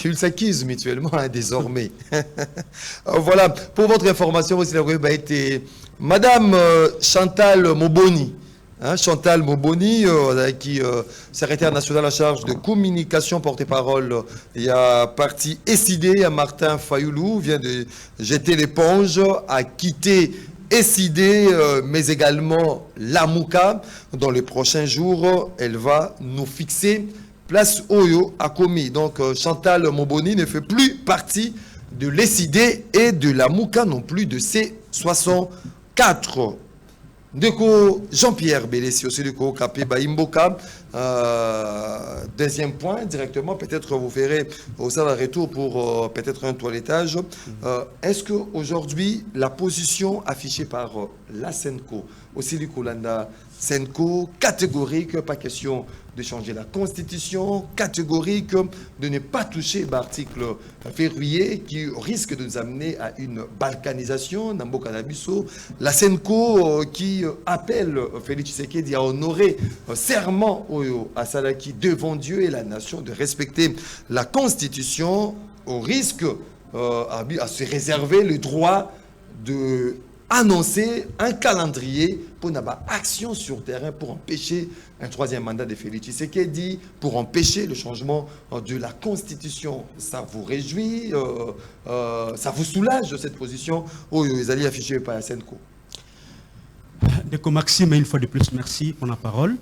qu'ils s'accusent mutuellement désormais. Voilà, pour votre information, aussi, la été Madame Chantal Moboni. Chantal Moboni, qui secrétaire national en charge de communication, porte-parole, il y a parti SID, à Martin Fayoulou, vient de jeter l'éponge, a quitté SID, mais également Lamouka. Dans les prochains jours, elle va nous fixer place Oyo à Komi. Donc Chantal Moboni ne fait plus partie de l'SID et de Lamouka non plus de C64. Deko Jean-Pierre Bélessi aussi de Kapé Baimboka. Deuxième point, directement, peut-être vous verrez au sein d'un retour pour peut-être un toilettage. Est-ce qu'aujourd'hui, la position affichée par la Senco, aussi du Kolanda, Senco, catégorique, pas question de changer la constitution, catégorique, de ne pas toucher l'article février qui risque de nous amener à une balkanisation, Nambo Kanabiso, la Senco qui appelle Félix Tshisekedi à honorer serment à Salaki devant Dieu et la nation de respecter la constitution au risque à se réserver le droit de annoncer un calendrier pour une action sur terrain pour empêcher un troisième mandat de Félix Tshisekedi, pour empêcher le changement de la Constitution. Ça vous réjouit, ça vous soulage de cette position où les alliés affichés par la Senco. Donc Maxime, une fois de plus, merci pour la parole.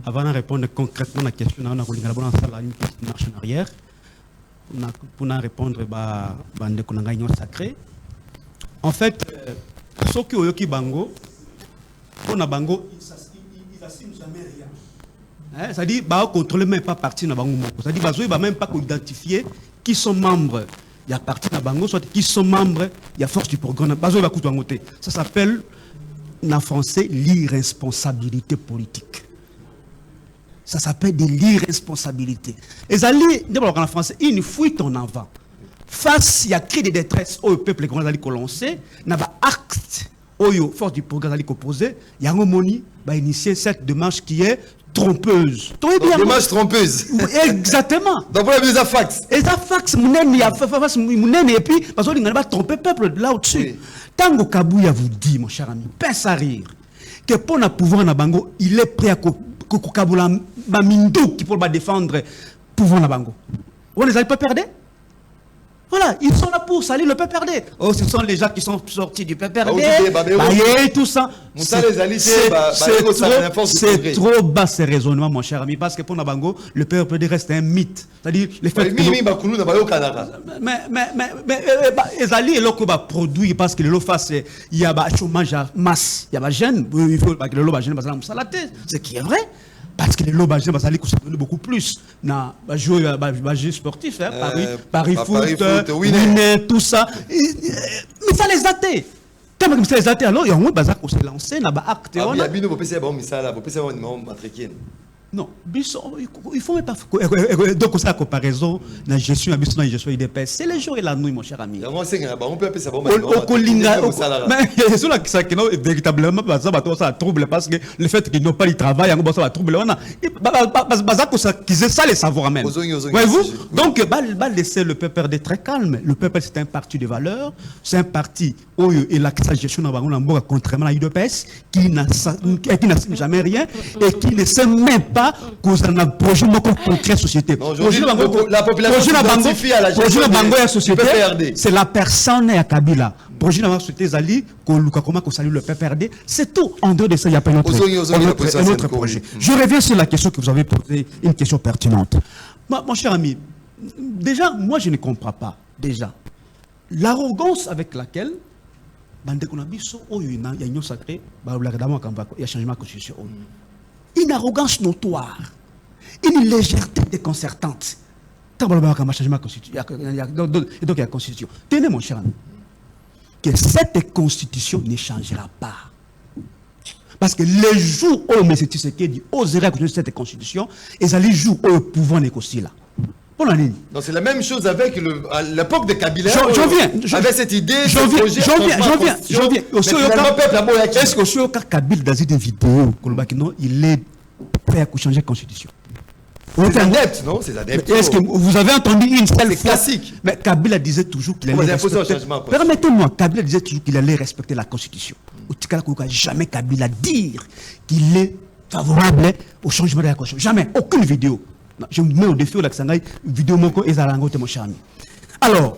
Avant de répondre concrètement à la question, on a une petite marche en arrière. Pour répondre à la sacré. En fait, ce qui est bango, on a bango, ils n'assument jamais rien. C'est-à-dire, ils ne contrôlent même pas partie de bango. C'est-à-dire, ils ne même pas identifier qui sont membres. Il y a partie de bango, soit qui sont membres, il y a force du programme. Ça s'appelle, en français, l'irresponsabilité politique. Ça s'appelle de l'irresponsabilité. Et ça lit, d'abord en français, une fuite en avant. Face à cri de détresse au peuple qui a lancé, il y a un acte force du programme qui opposé, il y a un moni qui initier cette démarche qui est trompeuse. Démarche trompeuse. Exactement. Donc, vous avez des fax. Et ça fax, et puis, parce qu'on n'a pas trompé le peuple là-dessus. Tango Kabouya vous dit, mon cher ami, pince à rire, que pour le pouvoir Nabango, il est prêt à Kabula Mamindou qui pour défendre le pouvoir Nabango. On les a pas perdus. Voilà, ils sont là pour salir le PPRD. Oh, ce sont les gens qui sont sortis du PPRD. Tout ça. C'est trop bas ce raisonnement, mon cher ami, parce que pour Nabango, le PPRD reste un mythe. C'est-à-dire, les faits que les alliés locaux produisent parce que le lot face, il y a un chômage à masse, il y a un jeune, il faut que le lot jeune passe à la tête, ce qui est vrai. Parce que les lobes va aller beaucoup plus dans les jeux sportifs, Paris foot, Winner, tout ça. Mais ça les athées. Quand ça les athées, alors il y a un bazar qui s'est lancé, il y a un acte. Il y a un non, il faut même pas. Donc, c'est la comparaison de la gestion IDPS. C'est les jours et la nuit, mon cher ami. On peut appeler ça bon. Mais c'est là que véritablement, ça va troubler parce que le fait qu'ils n'ont pas de travail, ça va troubler. C'est ça les savoirs même. Voyez-vous? Donc, laisser le peuple être très calme. Le peuple, c'est un parti de valeur. C'est un parti où il y a la gestion contrairement à l'IDPS qui n'a jamais rien et qui ne sait même pas qu'on a un projet concret société. La population s'identifie à la société. C'est la personne à Kabila. Projet de la société Zali, qu'on salue le PPRD, c'est tout. En dehors de ça, il n'y a pas un autre projet. Je reviens sur la question que vous avez posée, une question pertinente. Mon cher ami, déjà, moi je ne comprends pas, déjà, l'arrogance avec laquelle il y a une sacrée, il y a changement de constitution. Une arrogance notoire, une légèreté déconcertante. Donc il y a la constitution. Tenez mon cher ami, que cette constitution ne changera pas. Parce que les jours où M. Tshisekedi oserait continuer cette constitution, et ça les jours où le pouvoir négocier là. Donc c'est la même chose avec l'époque de Kabila. Avec cette idée, j'en viens. Est-ce que Kabila dans une vidéo, il est prêt à changer la constitution? Ses adeptes, non? Ses adeptes. Est-ce que vous avez entendu une seule fois? C'est classique. Mais Kabila disait toujours qu'il allait respecter... Permettez-moi, Kabila disait toujours qu'il allait respecter la Constitution. Jamais Kabila dire qu'il est favorable au changement de la Constitution. Jamais. Aucune vidéo. Non, je me mets au défi au Laksangay, vidéo moko ezalango te mon cher ami. Alors,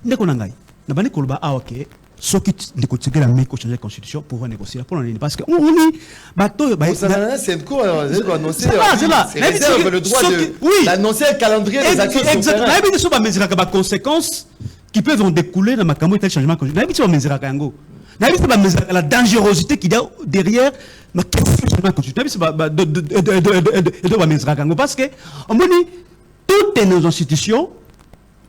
ndeko nangai, nabane koloba awake, soki ndeko tseke la meko changer la constitution pour négocier pour l'année parce que on dit bateau c'est quoi annoncer c'est réserve le droit d'annoncer un calendrier des actions exactement. Na biso ba mesura ka ba conséquences qui peuvent en découler dans ma camo tel changement constitutionnel. Na biso ba mesura ka yango. Na biso ba mesura la dangerosité qu'il y a derrière ma changement constitutionnel. Na biso ba mesura ka yango parce que on dit toutes nos institutions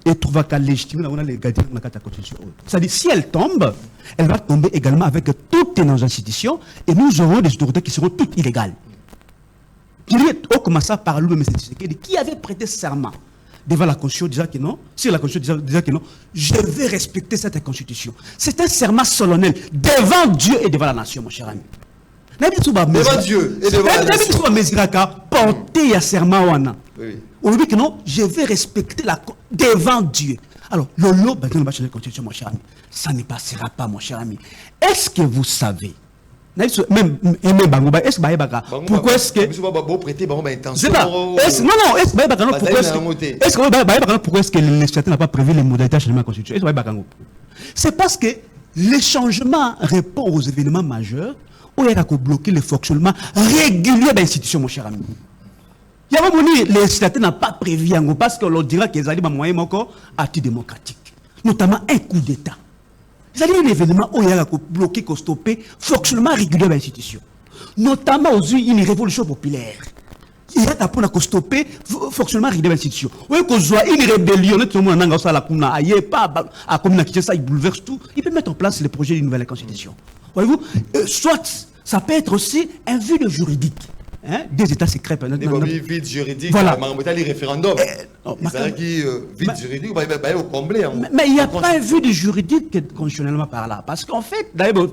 et trouva qu'à légitimer la légalité de la Constitution. C'est-à-dire, si elle tombe, elle va tomber également avec toutes nos institutions et nous aurons des autorités qui seront toutes illégales. On commence par lui-même, qui avait prêté serment devant la Constitution, disant que non, si la Constitution disait que non, je vais respecter cette Constitution. C'est un serment solennel devant Dieu et devant la nation, mon cher ami. Devant Dieu et devant la nation. Porter un serment. Oui. On dit que non, je vais respecter devant Dieu. Alors, Lolo, la Constitution, mon cher ami, ça ne passera pas, mon cher ami. Est-ce que vous savez, même est-ce que pourquoi est-ce que pourquoi est-ce que le législateur n'a pas prévu les modalités de changement de la Constitution? C'est parce que le changement répond aux événements majeurs où il y a bloqué le fonctionnement régulier de l'institution, mon cher ami. Il y a un le législateur n'a pas prévu parce qu'on leur dira qu'ils allaient moyen anti-démocratique, notamment un coup d'État. Il y a un événement où il y a bloqué, stoppé le fonctionnement régulier de l'institution, notamment aux une révolution populaire. Il y a pour stopper le fonctionnement régulier de l'institution. Ou qu'on soit une rébellion, tout le monde il bouleverse tout. Il peut mettre en place le projet d'une nouvelle constitution. Voyez-vous, soit ça peut être aussi un vide juridique. Hein? Des états secrets. Vide juridique, voilà. Les référendums. Vide juridique, au comblé. Mais il n'y a pas un vide juridique constitutionnellement par là. Parce qu'en fait, d'ailleurs,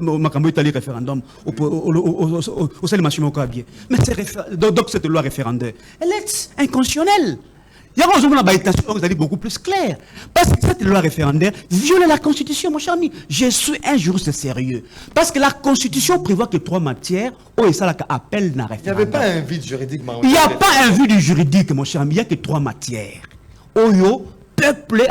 les référendums au sein de Machimo Kabie. Mais donc cette loi référendaire, elle est inconstitutionnelle. Il y a aujourd'hui une intention beaucoup plus claire. Parce que cette loi référendaire viole la Constitution, mon cher ami. Je suis un juriste sérieux. Parce que la Constitution prévoit que 3 matières, et ça appelle un référendum. Il n'y avait pas un vide juridique, il n'y a pas un vide juridique, mon cher ami. Il n'y a que 3 matières. Oyo, peuple,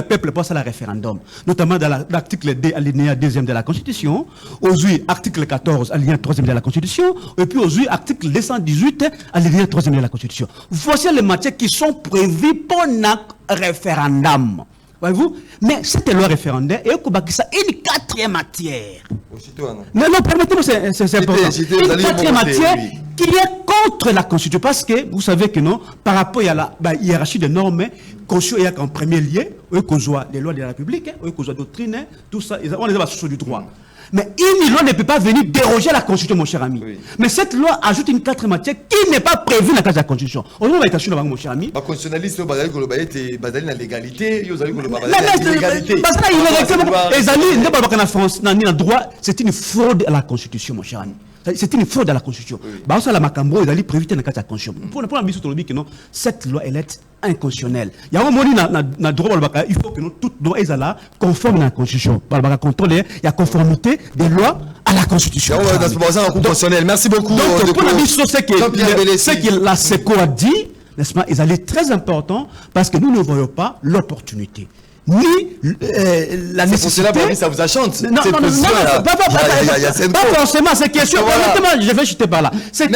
peuple pour ça la référendum. Notamment dans l'article D, alinéa 2e de la Constitution, aujourd'hui, article 14, alinéa 3e de la Constitution, et puis aujourd'hui, article 218, alinéa 3e de la Constitution. Voici les matières qui sont prévues pour un référendum. Voyez-vous? Mais cette loi référendaire, et une 4e matière. Non, permettez-moi, c'est important. Une 4e matière qui est contre la Constitution. Parce que, vous savez que non, par rapport à la hiérarchie des normes, Constitution est en premier lieu, qu'on soit les lois de la République, qu'on soit doctrine, tout ça, on les a sous du droit. Mais une loi ne peut pas venir déroger la Constitution, mon cher ami. Oui. Mais cette loi ajoute une 4e matière qui n'est pas prévue dans la case de la Constitution. On va être sûr, mon cher ami. Les constitutionnalistes, ils ont la légalité, ils ont la droit, c'est une fraude à la Constitution, mon cher ami. C'est une fraude à la Constitution. Bah, ça, la Macambro, ils allaient prévu dans la case de la Constitution. Pour la mise sur le non, cette loi, elle est inconstitutionnelle. Il y a un moment dans droit, il faut que nous, toutes nos lois soient conformes à la Constitution. Il y a conformité des lois à la Constitution. Merci beaucoup. Donc, pour la mise sur ce que la SECO a dit, n'est-ce pas, ils allaient très important parce que nous ne voyons pas l'opportunité. Ni la nécessité. Ça vous achante. Non, pas forcément. C'est question. Honnêtement, je vais chuter par là. C'est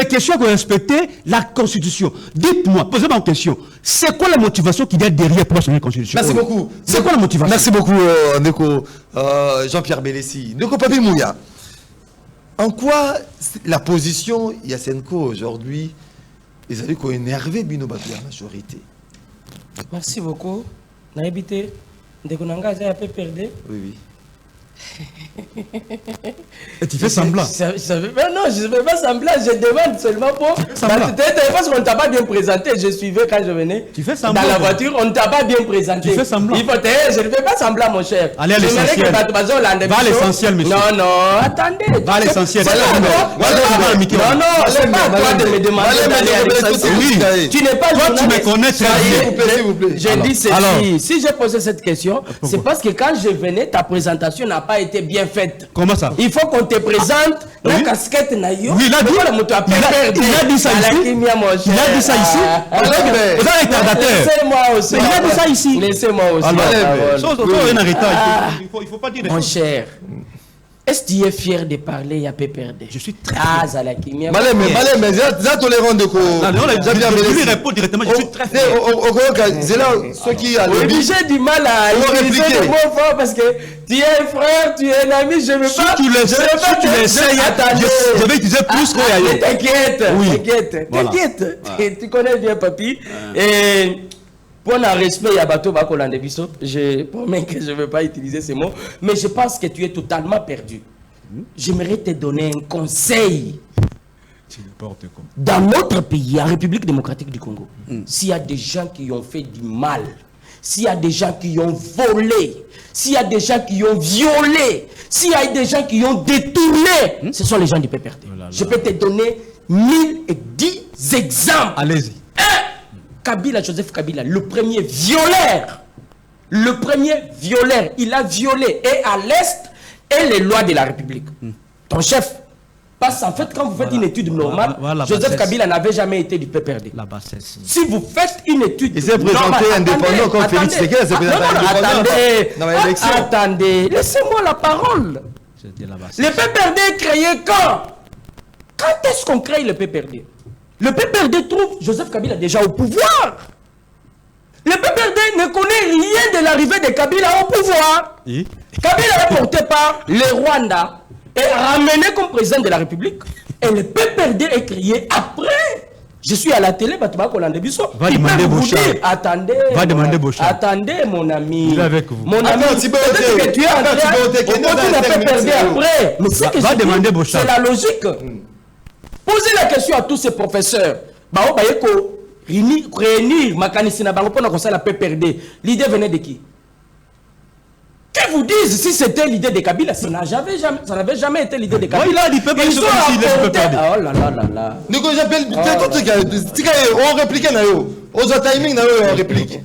question de respecter la Constitution. Dites-moi, posez-moi une question. C'est quoi la motivation qu'il y a derrière pour changer la Constitution? Merci beaucoup. C'est quoi la motivation? Merci beaucoup, Ndeko Jean-Pierre Bélessi. Ndeko Papi Mouya. En quoi la position Yasenko aujourd'hui, ils allaient énerver Bino Babi la majorité? Merci beaucoup. N'a habité, dès qu'on a un peu perdu. Oui. Et tu fais semblant. Mais non, je ne fais pas semblant, je demande seulement pour... Parce qu'on ne t'a pas bien présenté, je suivais quand je venais. Tu fais semblant. Dans la voiture, on ne t'a pas bien présenté. Tu fais semblant. Je ne fais pas semblant, mon cher. Allez à l'essentiel. Va à l'essentiel, monsieur. Non, attendez. Va à l'essentiel. Non, c'est pas à toi de me demander d'aller à l'essentiel. Oui. Tu n'es pas toi, tu me connais très bien. S'il vous plaît. J'ai dit ceci. Si j'ai posé cette question, c'est parce que quand je venais, ta présentation n'a pas été bien faite. Comment ça? Il faut qu'on te présente la casquette naïo. Oui, il a dit ça ici. Il a dit ça ici. Vous êtes retardataire. Laissez-moi aussi. Il a dit ça ici. Laissez-moi aussi. Il faut pas dire. Mon cher, est-ce que tu es fier de parler, il y a PPRD? Je suis très fier. Zalaki. Mais c'est tolérant de quoi? Je lui réponds directement, je suis très fier. C'est là ceux qui ont oui, j'ai du mal à utiliser des mots forts parce que tu es un frère, tu es un ami, je ne veux pas. Si tu l'essayes, je vais utiliser plus que ailleurs. T'inquiète. Tu connais bien, papy. Et pour un respect, il y a bateau bakolande biso. Je promets que je ne vais pas utiliser ces mots, mais je pense que tu es totalement perdu. J'aimerais te donner un conseil. Dans notre pays, en République démocratique du Congo, s'il y a des gens qui ont fait du mal, s'il y a des gens qui ont volé, s'il y a des gens qui ont violé, s'il y a des gens qui ont détourné, ce sont les gens du PPRD. Je peux te donner 1010 exemples. Allez-y. Kabila, Joseph Kabila, le premier violeur. Le premier violeur. Il a violé et à l'Est et les lois de la République. Ton chef. Parce qu'en fait, quand vous faites une étude normale, Joseph Kabila n'avait jamais été du PPRD. La bassesse. Si vous faites une étude il s'est présenté indépendant comme Félix Tshisekedi s'est présenté indépendant. Attendez, laissez-moi la parole. Le PPRD est créé quand? Quand est-ce qu'on crée le PPRD? Le PPRD trouve Joseph Kabila déjà au pouvoir. Le PPRD ne connaît rien de l'arrivée de Kabila au pouvoir. Kabila est porté par le Rwanda et ramené comme président de la République. Et le PPRD est créé après. Je suis à la télé, va demander Bouchard. Attendez. Va demander Bouchard. Attendez, mon ami. Il est avec vous. Mon ami, peut-être que tu es en train de PPRD après. Mais c'est que va demander Bouchard. C'est la logique. Posez la question à tous ces professeurs. Réunir Makanisina Bango pour la PPRD. L'idée venait de qui? Que vous disent si c'était l'idée de Kabila, ça n'avait jamais été l'idée de Kabila. Il a dit PPRD. Ils ont apporté... Oh là là là là. On réplique on réplique.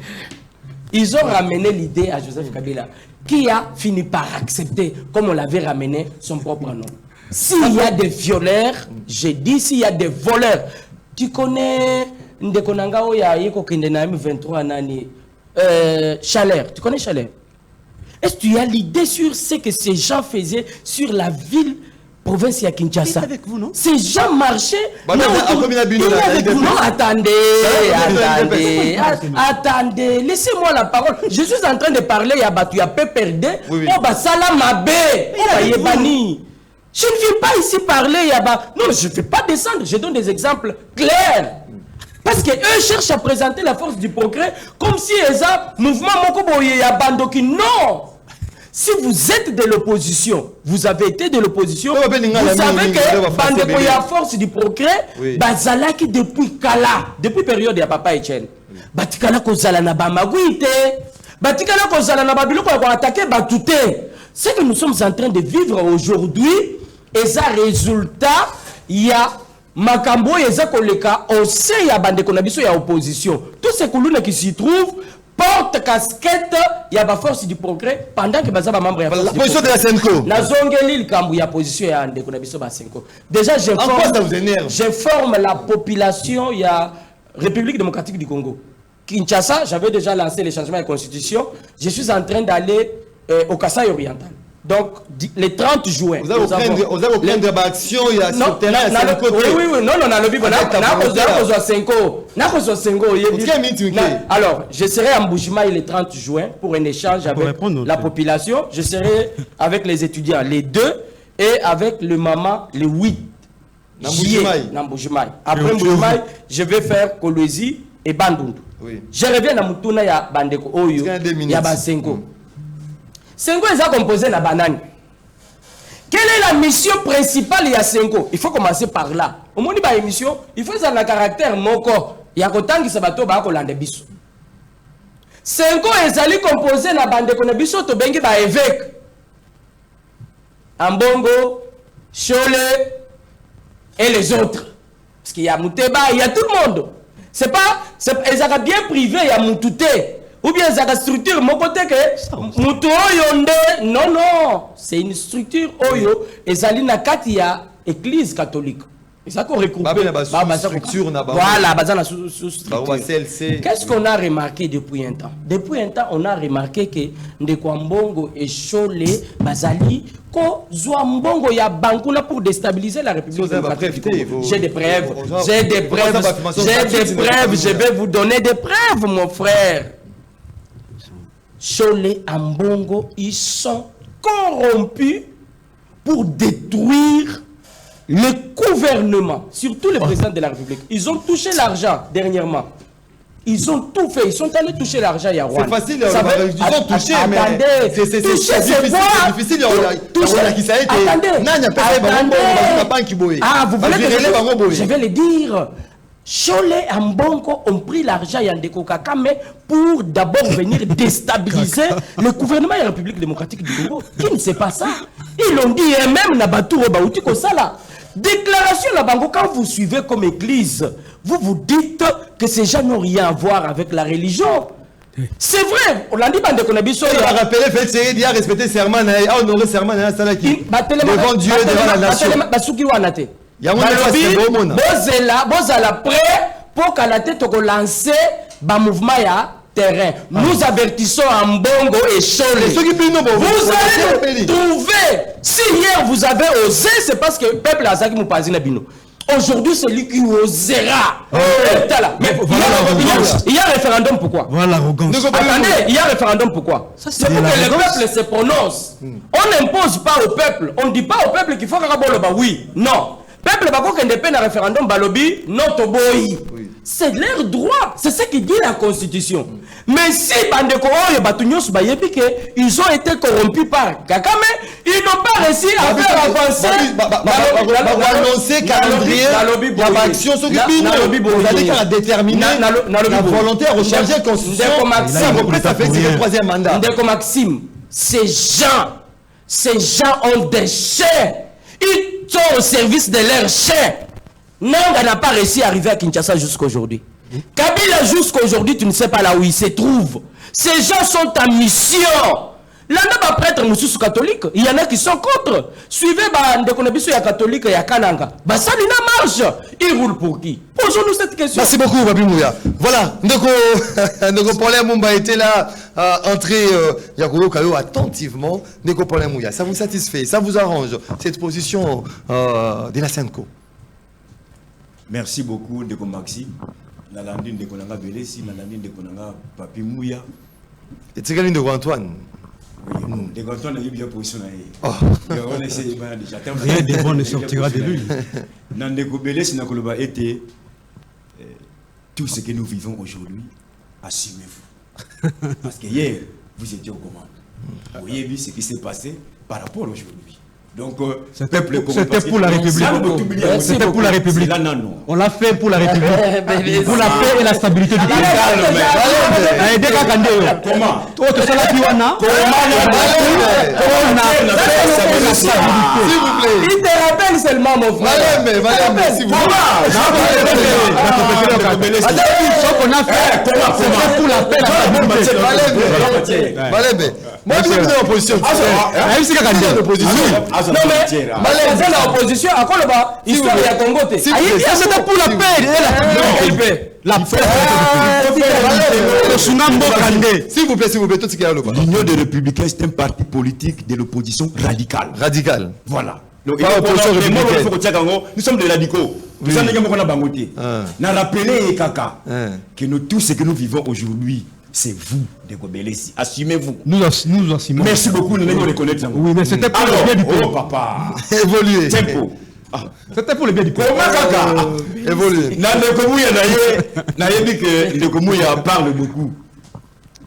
Ils ont ramené l'idée à Joseph Kabila, qui a fini par accepter, comme on l'avait ramené, son propre nom. S'il y a des violeurs, j'ai dit s'il y a des voleurs, tu connais Ndekonanga Oya Yeko Kindenami 23 Nani Chalère, tu connais Chalère? Est-ce que tu as l'idée sur ce que ces gens faisaient sur la ville, province à Kinshasa? Avec vous, non? Ces gens marchaient. Attendez, laissez-moi la parole. Je suis en train de parler, il y a battu, à PPRD. Oh, bah, Salamabe. Je ne viens pas ici parler, non, je ne fais pas descendre, je donne des exemples clairs. Parce qu'eux cherchent à présenter la force du progrès comme si ils ont mouvement Mokoboye Bandoki. Non! Si vous êtes de l'opposition, vous avez été de l'opposition, vous savez que Bandeko ya force du progrès, Bazalaki depuis Kala, depuis période de Papa Etienne. Batikala Kozala na Bamaguite, Batikala Kozala na Babilo pour attaquer Batouté. Ce que nous sommes en train de vivre aujourd'hui, et ça résultat, il y a Makambo et Zakoleka, on sait il y a Bandeko Nabiso, il y a opposition. Tous ces colonnes qui s'y trouvent, porte casquette, il y a la force du progrès pendant que Bazaba membre la position de la Senko. La Zongeli, il y a position il y a Bandeko Nabiso Basenko. Déjà, j'informe la population, il y a République démocratique du Congo. Kinshasa, j'avais déjà lancé les changements de constitution. Je suis en train d'aller au Kasaï oriental. Donc, le 30 juin. Vous allez prendre des actions, il y a sur terrain, oui, non, on a le bib, alors, je serai à Mboujimaï le 30 juin pour un échange avec la population. Je serai avec les étudiants les 2 et avec le maman le 8 juillet. Après Mboujimaï, je vais faire Kolwezi et Bandundu. Je reviens à Moutouna, il y a Bandeko Oyo, il y a Basenko. Sengo est composé na banane. Quelle est la mission principale de Senko? Il faut commencer par là. Au moment de la émission, il faut un caractère moko. Il y a autant qui se battent au lande biso. Senko est composé na bande de biso to bengi ba évêque. Ambongo, Cholet et les autres. Parce qu'il y a Mouteba, il y a tout le monde. C'est pas, ils ont bien privé, il y a Moutouté. Ou bien ils ont une structure, mon côté que Moutou Oyonde. Non, non. C'est une structure Oyo. Et Zali Nakatia, église catholique. Ils ont regroupé. Voilà, qu'est-ce qu'on a remarqué depuis un temps? Depuis un temps, on a remarqué que Ndekwambongo et Cholet, Bazali, ko Zouambongo ya Bankuna pour déstabiliser la République démocratique du Congo. J'ai des preuves. J'ai des preuves. J'ai des preuves. Je vais vous donner des preuves, mon frère. Cholet et Mbongo, ils sont corrompus pour détruire le gouvernement, surtout le président de la République. Ils ont touché l'argent dernièrement. Ils ont tout fait. Ils sont allés toucher l'argent à Rwanda. C'est facile, ils ont touché, mais c'est difficile. Ah, vous voulez que je vais le dire. Cholet et Mbongo ont pris l'argent Yandeko Kakame pour d'abord venir déstabiliser le gouvernement de la République démocratique du Congo. Qui ne sait pas ça? Ils l'ont dit eux-mêmes, Nabatou Baouti Kosala. Déclaration Nabango, quand vous suivez comme église, vous vous dites que ces gens n'ont rien à voir avec la religion. C'est vrai, on l'a dit, bande qu'on a dit. Il a rappelé, fait il a respecté le serment, il a honoré le serment, devant Dieu, devant la nation. Bozala prêt pour qu'à la tête on lance un mouvement ya terrain. Nous avertissons Mbongo et Cholet. Vous allez trouver. Si hier vous avez osé, c'est parce que le peuple a zaki moupazina bino. Aujourd'hui, c'est lui qui osera. Mais il y a un référendum, pourquoi? Voilà l'arrogance. Attendez, il y a un référendum, pourquoi? C'est pour que le peuple se prononce. On n'impose pas au peuple. On ne dit pas au peuple qu'il faut qu'il y oui. Non. Peuple bako qui indépendant un référendum balobi notre boy. C'est leur droit. C'est ce qui dit la Constitution. Mais si bandeko oyo batunyos bayebi que ils ont été corrompus par Kakame, ils n'ont pas réussi à faire avancer. Annoncer calendrier, il y a action sur vous allez faire déterminer la volonté à rechanger la Constitution. Ça fait le troisième mandat. Ndeko Maxime, ces gens ont des chaînes. Ils sont au service de leurs chaînes. Nanga n'a pas réussi à arriver à Kinshasa jusqu'à aujourd'hui. Kabila jusqu'à aujourd'hui, tu ne sais pas là où il se trouve. Ces gens sont en mission. Là, il y a des prêtres moussous catholiques. Il y en a qui sont contre. Suivez les catholiques et les Kananga. Ça n'a marche. Ils roulent pour qui? Posons-nous cette question. Merci beaucoup, Babi Mouya. Voilà, Ndeko Paulin Mumba était là, entré Yakoulou Kayo attentivement. Ndeko Paulin Mouya, ça vous satisfait, ça vous arrange, cette position de la Senko? Merci beaucoup, Ndeko Maxime. Nalandine de Konanga Belesi, Nalandine de Konanga Papi Mouya. Et tu gagnes de Antoine. De Antoine a eu bien positionné. Rien de bon ne sortira de lui. Nandeko Belesi Nakoloba était tout ce que nous vivons aujourd'hui, assumez-vous. Parce que hier, vous étiez aux commandes. Vous voyez ce qui s'est passé par rapport à aujourd'hui. Donc, c'était pour la République. C'était pour la République. On l'a fait pour la République. Pour la paix et la stabilité du pays. Comment? S'il vous plaît. Il te rappelle seulement, mon frère. Valème, s'il vous plaît. Ce qu'on a fait, c'était pour la paix et la stabilité. Valème. Moi, je suis en opposition. Non mais l'opposition à quoi là-bas histoire ya Congo te. C'était pour la paix et la paix. La paix. S'il vous plaît, tout ce qu'il y a là-bas. L'Union des Républicains, c'est un parti politique de l'opposition radicale. Radical. Voilà. Nous sommes des radicaux. Nous sommes des bangotés. Nous rappelez Kaka que nous tous ce que nous vivons aujourd'hui. C'est vous, Ndeko Belesi. Assumez-vous. Nous assumons. Merci beaucoup, nous allons reconnaître. Oui, mais c'était pour le bien du pays. Oh, papa. Évoluer. Tempo. C'était pour le bien du pays. Comment Kaka? Évoluer. Ndeko Mouya parle beaucoup.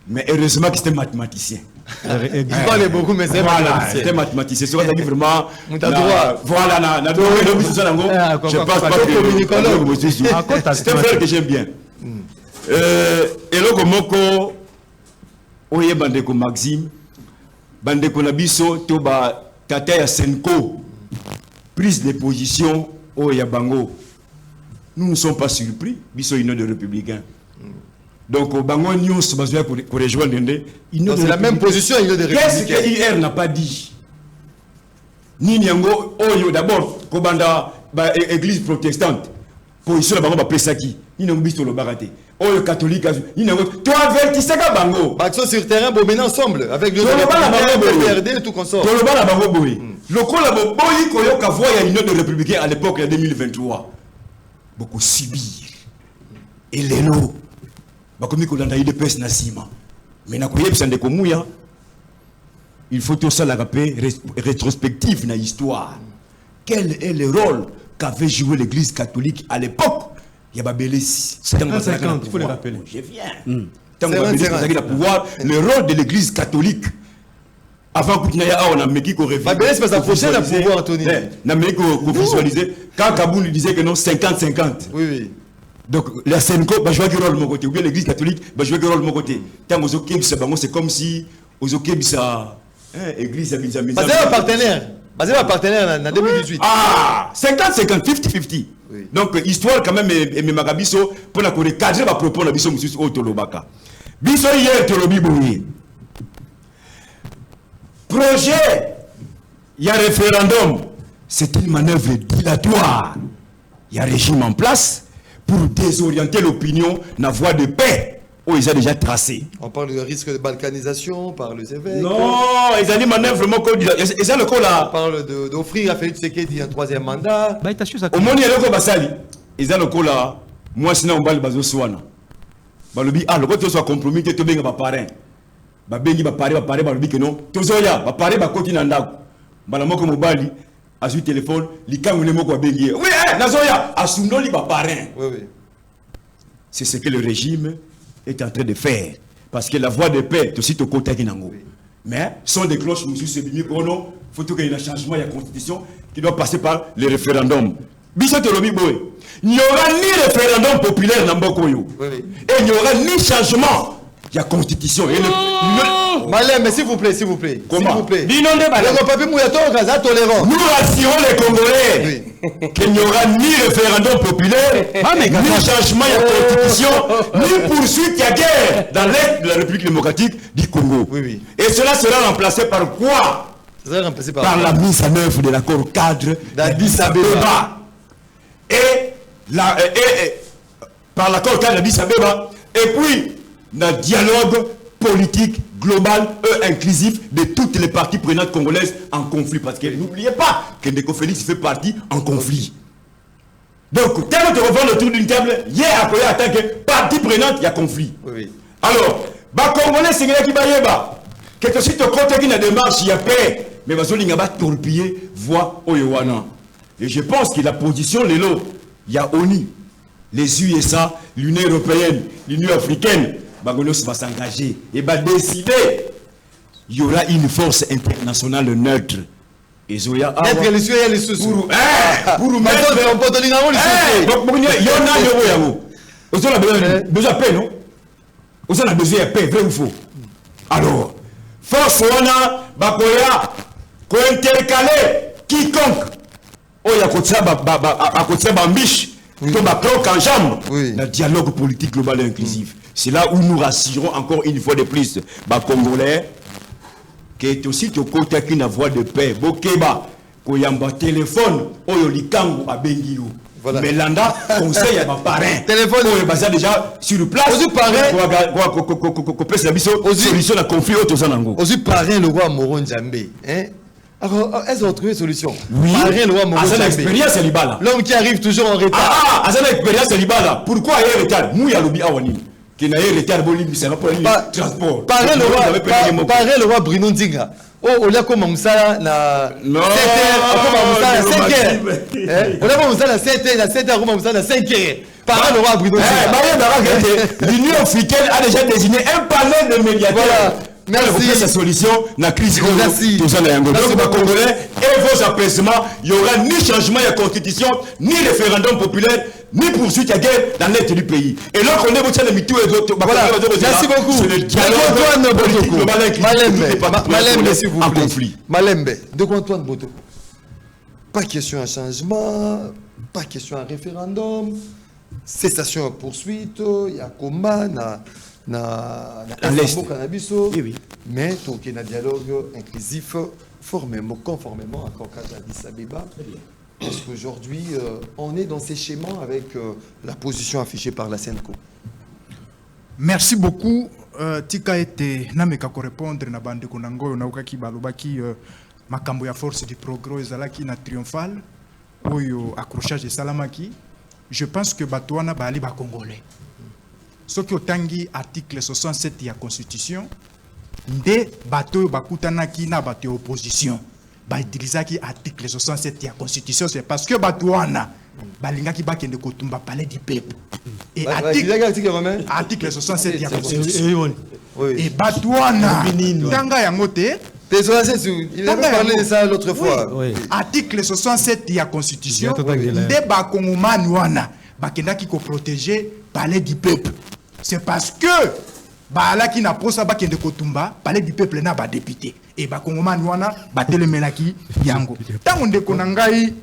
Mais heureusement que c'est un mathématicien. Il parle beaucoup, mais c'est voilà, c'était mathématicien. C'est vraiment. Voilà, je pense pas que c'est un frère que j'aime bien. Et là, comme Oye Bandeko Maxime, Bandeko Nabiso, Toba Tata Senko, prise de position Oya Bango. Nous ne sommes pas surpris, Biso Union de Républicains. Donc, au Bango News, pour rejoindre c'est la même position, Union de Républicains. Qu'est-ce que IR n'a pas dit? Ni Nyango, Oyo, d'abord, Kobanda, église protestante, position la Bango Pesaki, ni Nyango Biso le Baraté. Oyo catholique, ni Nyango, toi avertissez Bango. Action sur terrain, bon, maintenant ensemble, avec le PRD et tout consort. Dans le bas, la Bango Boy. Le coup, la Boy, Koyoka voit, il y a une autre républicaine à l'époque, en 2023. Beaucoup subir. Et les lots. Bakomi Kolanda de pes Nassima. Mais na koyeb sande komouya. Il faut tout ça la rappeler rétrospective dans l'histoire. Quel est le rôle qu'avait joué l'église catholique à l'époque? Il y a Babélis. 50, il faut le rappeler. Je viens. Tant que Babélis a le pouvoir, le rôle de l'église catholique. Avant Koutinaya, on a mis qu'on révèle. Babélis va s'approcher du pouvoir, Anthony. On a mis qu'on visualisait. Quand Kaboul disait que non, 50-50. Oui, oui. Donc la Senko va jouer un rôle de mon côté, ou bien l'église catholique va jouer un rôle de mon côté. Tant aux Okebisa, c'est comme si aux Okebisa, église à Bizamisa. Basé un partenaire. Basé un partenaire en 2018. Ah, 50-50, 50-50. Oui. Donc histoire quand même, et Magabiso, pour la cadre va proposer la Biso Moussus au Tolobaka. Biso hier, Tolobi Bouye. Projet, il y a référendum. C'est une manœuvre dilatoire. Il y a régime en place pour désorienter l'opinion dans la voie de paix où ils ont déjà tracé. On parle du risque de balkanisation par les évêques. Non, ils ont dit manœuvre vraiment comme ils ont le coup là. On parle d'offrir à Félix Tshisekedi un troisième mandat. Au monde il y a le coup Basali. Ils ont le coup là. Moi sinon on va le bazo soana. Balobi ah le coup soit compromis que tu benga ba parrain. Ba bengi ba parrain balobi que non. Tozoya ba parrain ba koti na ndako. Bala moko mobali a su téléphone, li kangu ne moko bengi. Oui, nazoya asundo li ba parrain. Oui oui. C'est ce que le régime est en train de faire parce que la voie de paix aussi au côté qui nango. Mais sont des cloches monsieur Sebimi Kono, faut qu'il y ait un changement, il y a la constitution qui doit passer par le référendum. Biso Tolobi Boy. Il n'y aura ni référendum populaire dans Bokoyo. Oui, oui. Et il n'y aura ni changement. Il y a constitution. Et Malais, mais s'il vous plaît, s'il vous plaît. Comment? S'il vous plaît. Nous rassurons les Congolais qu'il n'y aura ni référendum populaire, ni changement de constitution, ni poursuite à guerre dans l'est de la République démocratique du Congo. Oui, oui. Et cela sera remplacé par quoi? Ça sera remplacé par la mise en œuvre de l'accord cadre d'Addis Abeba. Et par l'accord cadre d'Addis Abeba. Et puis, dans le dialogue politique global et inclusif de toutes les parties prenantes congolaises en conflit. Parce que n'oubliez pas que Ndeko Félix fait partie en conflit. Donc, tellement de revoir autour d'une table, hier après, en tant que partie prenante, il y a conflit. Oui, oui. Alors, les Congolais, c'est qui va que tu sais, côté qui n'a démarche, il y a paix. Mais il y a torpiller voix Oyowana. Et je pense que la position, il y a ONU, les USA, l'Union européenne, l'Union africaine. Bagonos va s'engager et va décider. Il y aura une force internationale neutre. Et Zoya pour mettre on a besoin de paix, non? On a besoin de paix, vrai ou faux? Alors, force wana bakoya ko intercaler quiconque. Oh ya kotia bambiche. Donc, en jambe, le dialogue politique global et inclusif. C'est là où nous rassurons encore une fois de plus les Congolais qui est aussi au côté qui n'a voix de paix. Bokeba, Koyamba téléphone, Oyolikango à Bengio. Mais l'anda conseil à ma parrain. Téléphone, basé déjà sur place. Aussi parrain, solution à conflit au Tozanango. Aussi parrain le roi Moron Djambé. Alors, est-ce qu'on a trouvé une solution? Oui. Parrain le roi Moron Djambé. L'expérience est libala. L'homme qui arrive toujours en retard. Ah, c'est l'expérience est libala. Pourquoi il y a retard? Mouya lobi awani. Qui n'a pas retard bon libi, c'est pas pour le transport. Parrain le roi Bruno Ndinga. Oh, on a comme ça na 7h, on a 5h. On a comme ça na 7h, on a comme ça na 5h. Parrain le roi Bruno Ndinga. L'Union africaine a déjà désigné un panel de médiateurs Merci. Sa solution, la crise. Merci. Donc, les Congolais et vos apaisements, il n'y aura ni changement de la constitution, ni référendum populaire, ni poursuite à guerre dans l'est du pays. Et là, on est votre ami tout et d'autres. Voilà. Merci beaucoup. C'est le dialogue politique global qui Malembe, s'il vous en plaît. conflit. Malembe, de Antoine Botoko. Pas question à changement, pas question à référendum, cessation à poursuite, il y a combat, na cannabis, mais donc il y a un dialogue inclusif conformément à Concorde Addis Abeba. Parce qu'aujourd'hui, on est dans ces schémas avec la position affichée par la SENCO. Merci beaucoup. Tika ete nameka ko répondre na bande konango na ukaki balobaki makambo ya force du progrès ezalaki na triomphal oyo accrochage salamaki. Je pense que batouana bali ba congolais. Soki otangi article 67 ya constitution nde bato bakutanaki na bato opposition. Ba utilisaki article 67 ya constitution, c'est parce que batouana balingaki bakende kotumba palais du peuple. Et article 67 ya constitution. Et batouana tanga yango te. Il avait parlé de ça l'autre fois. Oui. Article 67 de la Constitution, de Bakongomani wana bakendaki ko protéger palais du peuple. C'est parce que balaki na posa bakende kotumba palais du peuple na ba député et Bakongomani wana batelemelaki yango. Tango ndeko na ngai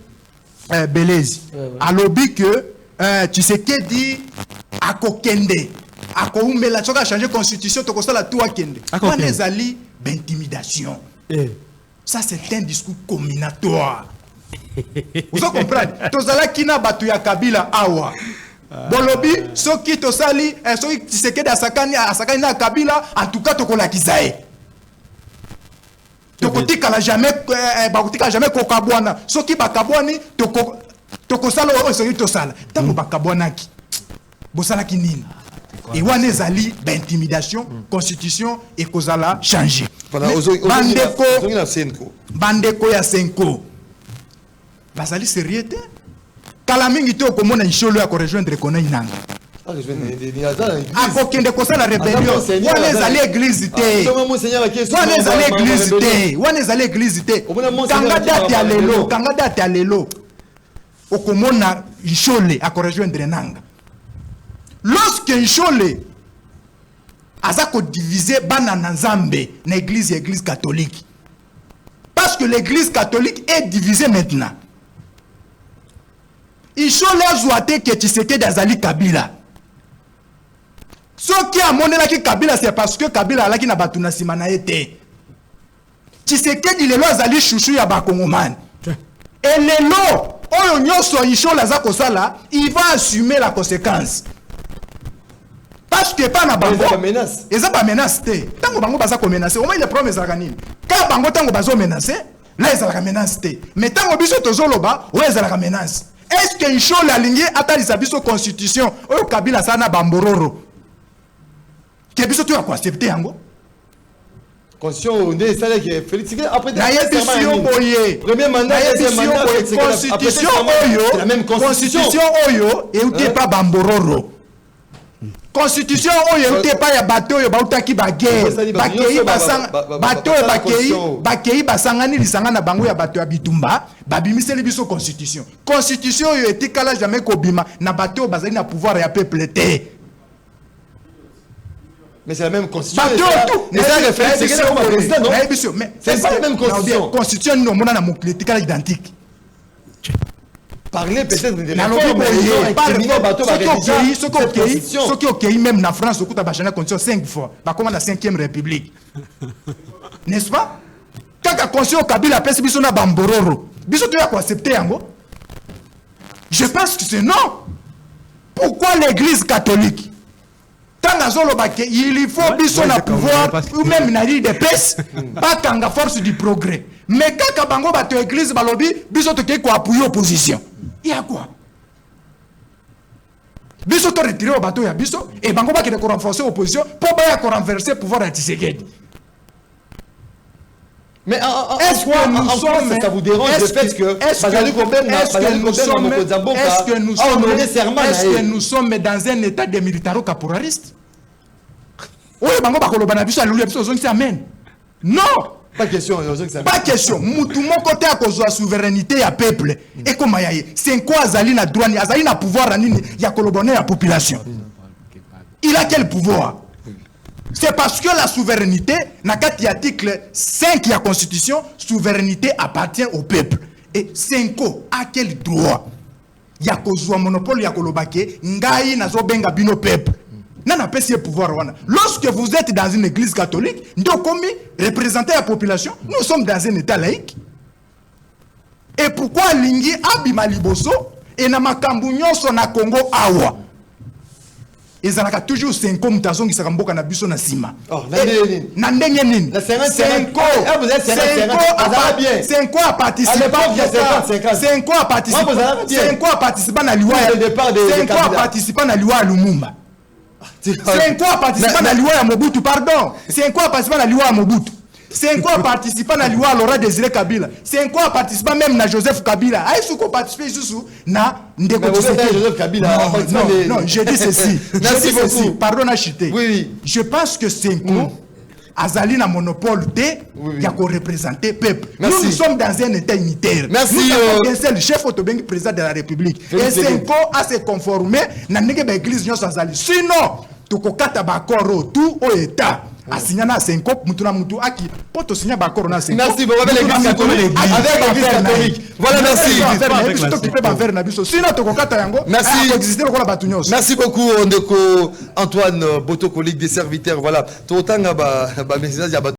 Belezi alobi que tu sais que dit akokende akoumela soka changer constitution to kosala tout akende. Wana ezali d'intimidation. Ça, c'est un discours combinatoire. Vous comprenez? Tozala kina batu ya Kabila awa. Bolobi, soki tosali, soki Tshisekedi asakani na Kabila, en tout cas tokola kizae. Tokotika la jamais, bakotika jamais kokabwana. Soki bakabwani, tokosala soki tosala. Tango bakabwanaki. Bosala kinini. Et wana ezali d'intimidation, constitution et kozala changer. Bandeko ya Senko. Bazali sérieux te. Kala mingi te okomona nsholo ya ko rejoindre kona inanga. Akokende kosala rébellion. Wana ezali église te. Wana ezali église te. Wana ezali église te. Kanga date ya lelo. Okomona nshole a ko rejoindre nanga. Lorsque Nchole a divisé Banana Nzambe na église catholique. Parce que l'église catholique est divisée maintenant. Nchole a joué que Tshisekedi azali Kabila. Ce qui a monné la Kabila, c'est parce que Kabila a na batuna simana ete. Tshisekedi lelo azali chouchou ya bakongomani. Et lelo, oyo nyoso Nchole azako sala, il va assumer la conséquence. Parce que pas na bango menace. Eza ba menace te. Tango bango baza ko menacer, au moins les promesses za kanini. Quand bango tango bazo menacer, là eza la menace te. Mais tango biso tozoloba, ouais eza la menace. Est-ce que Nchole alingi atalisa biso constitution oyo Kabila sana bambororo? Ke biso to ya ko accepter yango? Constitution on est ça que Félix après la édition boye. Premier mandat, deuxième mandat, constitution oyo, la même constitution oyo et ou pas bambororo. Constitution oyo ute pa ya bato yo bautaki ba guerre bakei basanga bato bakei basangani lisanga na bango ya bato ya bitumba babimiseli biso constitution oyo etikala jamais kobima na bato bazali na pouvoir ya peuple te. Mais c'est la même constitution. Mais c'est pas la même constitution. Constitution non mona na mokili etikala identique. Parler peut-être de ceux qui ont même en France, au la constitution 5 fois, comme la 5e République. N'est-ce pas? Quand la constitution Kabila pèse biso na bambororo, biso tu as accepté yango? Je pense que c'est non. Pourquoi l'église catholique? Il faut biso na pouvoir ou même na l'île de paix, pas kanga force du progrès. Mais quand bango bato église balobi, biso to ko appuyer opposition. Il y a quoi? Biso to retirer au bateau ya biso et bango ba ki de renforcer opposition pour ba ya renverser pouvoir de Tshisekedi. Mais est-ce que ça vous dérange le fait que nous sommes dans un état de militaro-caporaliste? oyo bango bakoloba na biso alléluia biso ozongisa amen. Non. Pas question. Pas question. Mutu moko te akozwa souveraineté ya peuple. Et comme yaye, c'est quoi azali na droit, azali na pouvoir nini ya kolobonner la population. Il a quel pouvoir? C'est parce que la souveraineté, na kati article 5 de la Constitution, souveraineté appartient au peuple. Et 5 a quel droit? Ya kozwa monopole ya kolobake, ngai nazo benga bino peuple. Nana pesi pouvoir wana. Lorsque vous êtes dans une église catholique, nous comme représenter la population, nous sommes dans un état laïque. Et pourquoi lingi abima liboso et na makambu nyonso na Congo awa? Ezalaka toujours 5 ans mutazongi sakamboka na biso na sima. Oh, na ndenge nini? 5 ans. Vous êtes 5 ans. 5 ans à participer. 5 ans à participer. 5 ans à participer na liwa. 5 ans à participer na liwa Lumumba. 5 ans à participer à la loi à Mobutu, pardon. 5 ans à participer à la loi à Mobutu. 5 ans à participer à la loi à Laurent Désiré Kabila. 5 ans à participer même à Joseph Kabila. Est-ce qu'on participe sous na Joseph Kabila? Non, je dis ceci. Merci beaucoup. Pardon, Achité. Oui. Je pense que 5 ans, Azali na monopole il y a qu'on représente le peuple. Nous sommes dans un état unitaire. Merci. Nous avons un seul chef autobengi président de la République. Et 5 ans à se conformer na l'église nyonso Azali. Sinon, tukokata bakoro tout au état. Asignana 5 ans, mutuna mutu aki poto signa bakoro na 5 ans. Merci beaucoup avec l'église catholique. Avec l'église catholique. Voilà, merci. Merci beaucoup, Ndeko Antoine Botokolique des serviteurs. Voilà. Tout autant, message